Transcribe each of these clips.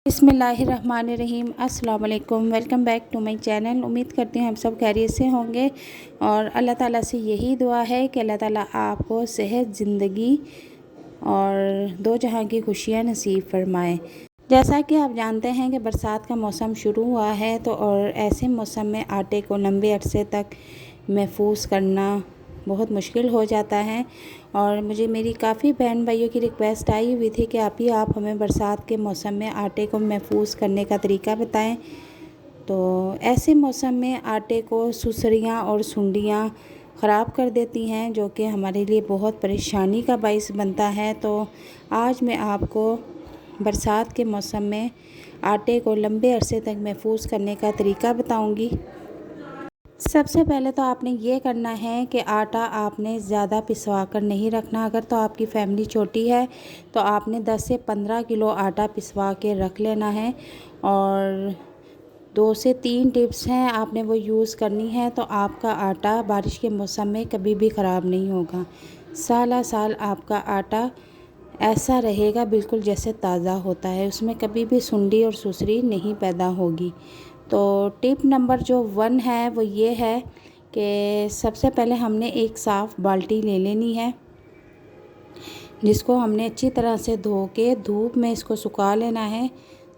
बिस्मिल्लाहिर्रहमानिर्रहीम। अस्सलाम वालेकुम। Welcome back to my channel. उम्मीद करती हूँ आप सब खैरियत से होंगे और अल्लाह ताला से यही दुआ है कि अल्लाह ताला आपको सेहत, ज़िंदगी और दो जहां की खुशियाँ नसीब फरमाए। जैसा कि आप जानते हैं कि बरसात का मौसम शुरू हुआ है तो और ऐसे मौसम में आटे को लंबे अरसे तक महफूज करना बहुत मुश्किल हो जाता है और मुझे मेरी काफ़ी बहन भाइयों की रिक्वेस्ट आई हुई थी कि आप हमें बरसात के मौसम में आटे को महफूज करने का तरीका बताएं। तो ऐसे मौसम में आटे को सुसरियाँ और सुंडियाँ ख़राब कर देती हैं, जो कि हमारे लिए बहुत परेशानी का बाइस बनता है। तो आज मैं आपको बरसात के मौसम में आटे को लंबे अरसे तक महफूज करने का तरीका बताऊंगी। सबसे पहले तो आपने ये करना है कि आटा आपने ज़्यादा पिसवा कर नहीं रखना। अगर तो आपकी फ़ैमिली छोटी है तो आपने 10 से 15 किलो आटा पिसवा के रख लेना है और 2 से 3 टिप्स हैं आपने वो यूज़ करनी है। तो आपका आटा बारिश के मौसम में कभी भी ख़राब नहीं होगा। साल साल आपका आटा ऐसा रहेगा बिल्कुल जैसे ताज़ा होता है, उसमें कभी भी सुंडी और सुसरी नहीं पैदा होगी। तो टिप नंबर जो 1 है वो ये है कि सबसे पहले हमने एक साफ़ बाल्टी ले लेनी है, जिसको हमने अच्छी तरह से धो के धूप में इसको सुखा लेना है।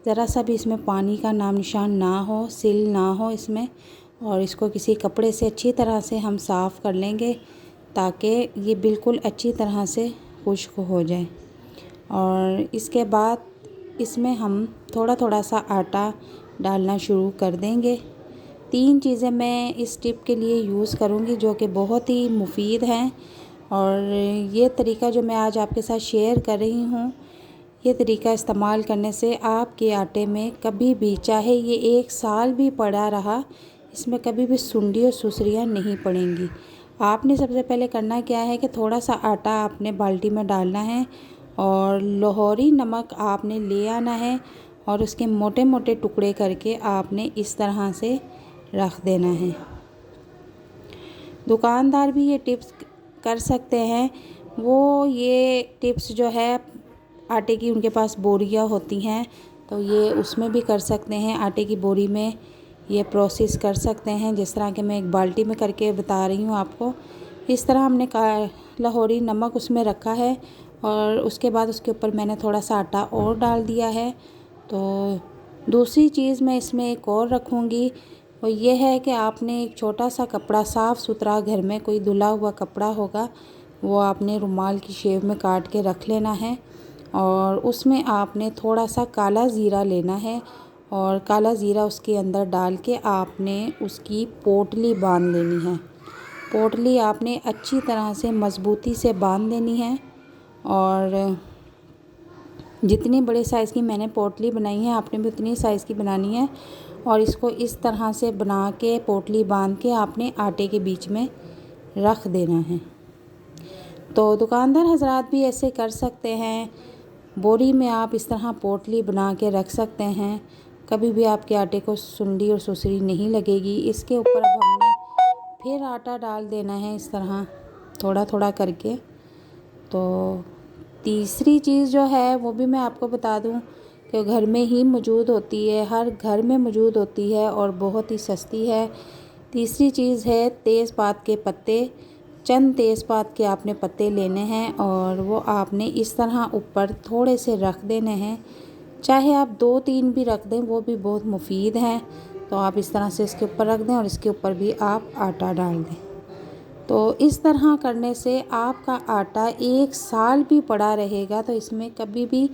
ज़रा सा भी इसमें पानी का नाम निशान ना हो, सिल ना हो इसमें, और इसको किसी कपड़े से अच्छी तरह से हम साफ़ कर लेंगे ताकि ये बिल्कुल अच्छी तरह से खुश्क हो जाए। और इसके बाद इसमें हम थोड़ा थोड़ा सा आटा डालना शुरू कर देंगे। 3 चीज़ें मैं इस टिप के लिए यूज़ करूँगी जो कि बहुत ही मुफीद हैं और ये तरीका जो मैं आज आपके साथ शेयर कर रही हूँ, ये तरीका इस्तेमाल करने से आपके आटे में कभी भी, चाहे ये 1 साल भी पड़ा रहा, इसमें कभी भी सुंडी और सुसरियाँ नहीं पड़ेंगी। आपने सबसे पहले करना क्या है कि थोड़ा सा आटा आपने बाल्टी में डालना है और लाहौरी नमक आपने ले आना है और उसके मोटे मोटे टुकड़े करके आपने इस तरह से रख देना है। दुकानदार भी ये टिप्स कर सकते हैं। वो ये टिप्स जो है आटे की, उनके पास बोरियां होती हैं तो ये उसमें भी कर सकते हैं। आटे की बोरी में ये प्रोसेस कर सकते हैं, जिस तरह के मैं एक बाल्टी में करके बता रही हूँ आपको। इस तरह हमने लाहौरी नमक उसमें रखा है और उसके बाद उसके ऊपर मैंने थोड़ा सा आटा और डाल दिया है। तो दूसरी चीज़ मैं इसमें एक और रखूँगी, वो ये है कि आपने एक छोटा सा कपड़ा, साफ़ सुथरा, घर में कोई धुला हुआ कपड़ा होगा, वो आपने रुमाल की शेप में काट के रख लेना है और उसमें आपने थोड़ा सा काला ज़ीरा लेना है और काला ज़ीरा उसके अंदर डाल के आपने उसकी पोटली बांध लेनी है। पोटली आपने अच्छी तरह से मज़बूती से बांध लेनी है और जितनी बड़े साइज़ की मैंने पोटली बनाई है आपने भी उतनी साइज़ की बनानी है और इसको इस तरह से बना के पोटली बांध के आपने आटे के बीच में रख देना है। तो दुकानदार हजरात भी ऐसे कर सकते हैं। बोरी में आप इस तरह पोटली बना के रख सकते हैं, कभी भी आपके आटे को सुंडी और सुसरी नहीं लगेगी। इसके ऊपर अब हमने फिर आटा डाल देना है इस तरह थोड़ा थोड़ा करके। तो तीसरी चीज़ जो है वो भी मैं आपको बता दूं कि घर में ही मौजूद होती है, हर घर में मौजूद होती है और बहुत ही सस्ती है। तीसरी चीज़ है तेज़पात के पत्ते। चंद तेज़पात के आपने पत्ते लेने हैं और वो आपने इस तरह ऊपर थोड़े से रख देने हैं। चाहे आप 2-3 भी रख दें, वो भी बहुत मुफीद हैं। तो आप इस तरह से इसके ऊपर रख दें और इसके ऊपर भी आप आटा डाल दें। तो इस तरह करने से आपका आटा 1 साल भी पड़ा रहेगा, तो इसमें कभी भी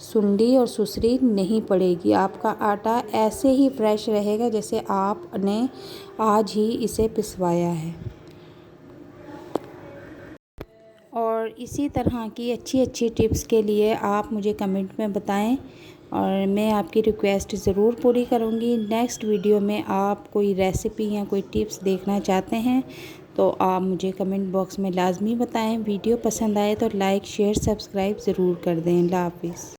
सुंडी और सुसरी नहीं पड़ेगी। आपका आटा ऐसे ही फ्रेश रहेगा जैसे आपने आज ही इसे पिसवाया है। और इसी तरह की अच्छी अच्छी टिप्स के लिए आप मुझे कमेंट में बताएं और मैं आपकी रिक्वेस्ट ज़रूर पूरी करूंगी। नेक्स्ट वीडियो में आप कोई रेसिपी या कोई टिप्स देखना चाहते हैं तो आप मुझे कमेंट बॉक्स में लाजमी बताएं। वीडियो पसंद आए तो लाइक, शेयर, सब्सक्राइब ज़रूर कर दें। अल्लाह हाफिज़।